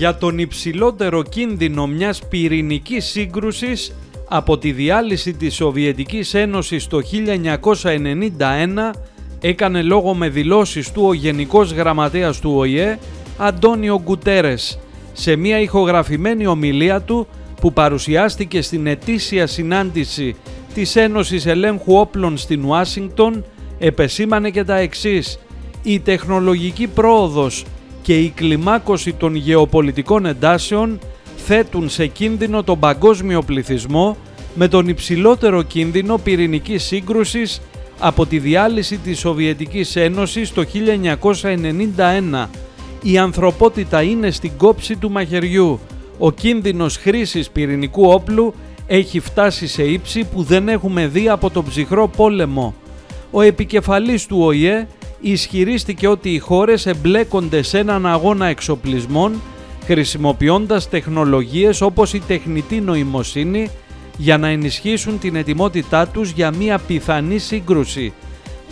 για τον υψηλότερο κίνδυνο μιας πυρηνικής σύγκρουσης από τη διάλυση της Σοβιετικής Ένωσης το 1991 έκανε λόγο με δηλώσεις του ο Γενικός Γραμματέας του ΟΗΕ Αντόνιο Γκουτέρες σε μια ηχογραφημένη ομιλία του που παρουσιάστηκε στην ετήσια συνάντηση της Ένωσης Ελέγχου Όπλων στην Ουάσιγκτον. Επεσήμανε και τα εξής: η τεχνολογική πρόοδος και η κλιμάκωση των γεωπολιτικών εντάσεων θέτουν σε κίνδυνο τον παγκόσμιο πληθυσμό με τον υψηλότερο κίνδυνο πυρηνικής σύγκρουσης από τη διάλυση της Σοβιετικής Ένωσης το 1991. Η ανθρωπότητα είναι στην κόψη του μαχαιριού. Ο κίνδυνος χρήσης πυρηνικού όπλου έχει φτάσει σε ύψη που δεν έχουμε δει από τον ψυχρό πόλεμο. Ο επικεφαλής του ΟΗΕ ισχυρίστηκε ότι οι χώρες εμπλέκονται σε έναν αγώνα εξοπλισμών χρησιμοποιώντας τεχνολογίες όπως η τεχνητή νοημοσύνη για να ενισχύσουν την ετοιμότητά τους για μια πιθανή σύγκρουση.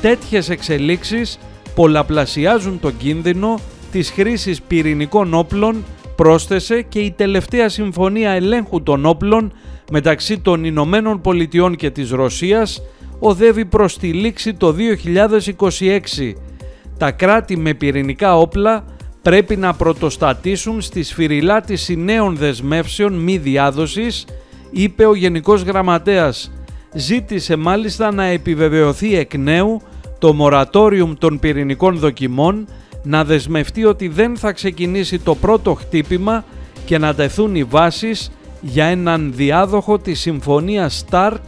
Τέτοιες εξελίξεις πολλαπλασιάζουν τον κίνδυνο της χρήσης πυρηνικών όπλων, πρόσθεσε, και η τελευταία συμφωνία ελέγχου των όπλων μεταξύ των Ηνωμένων Πολιτειών και της Ρωσίας οδεύει προς τη λήξη το 2026. Τα κράτη με πυρηνικά όπλα πρέπει να πρωτοστατήσουν στη σφυριλάτηση νέων δεσμεύσεων μη διάδοσης, είπε ο Γενικός Γραμματέας. Ζήτησε μάλιστα να επιβεβαιωθεί εκ νέου το μορατόριουμ των πυρηνικών δοκιμών, να δεσμευτεί ότι δεν θα ξεκινήσει το πρώτο χτύπημα και να τεθούν οι βάσεις για έναν διάδοχο της συμφωνίας START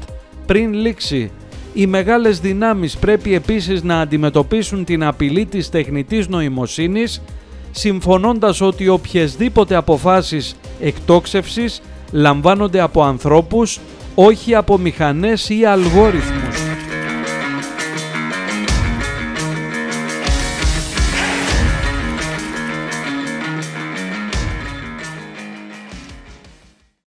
πριν λήξει. Οι μεγάλες δυνάμεις πρέπει επίσης να αντιμετωπίσουν την απειλή της τεχνητής νοημοσύνης, συμφωνώντας ότι οποιασδήποτε αποφάσεις εκτόξευσης λαμβάνονται από ανθρώπους, όχι από μηχανές ή αλγόριθμους.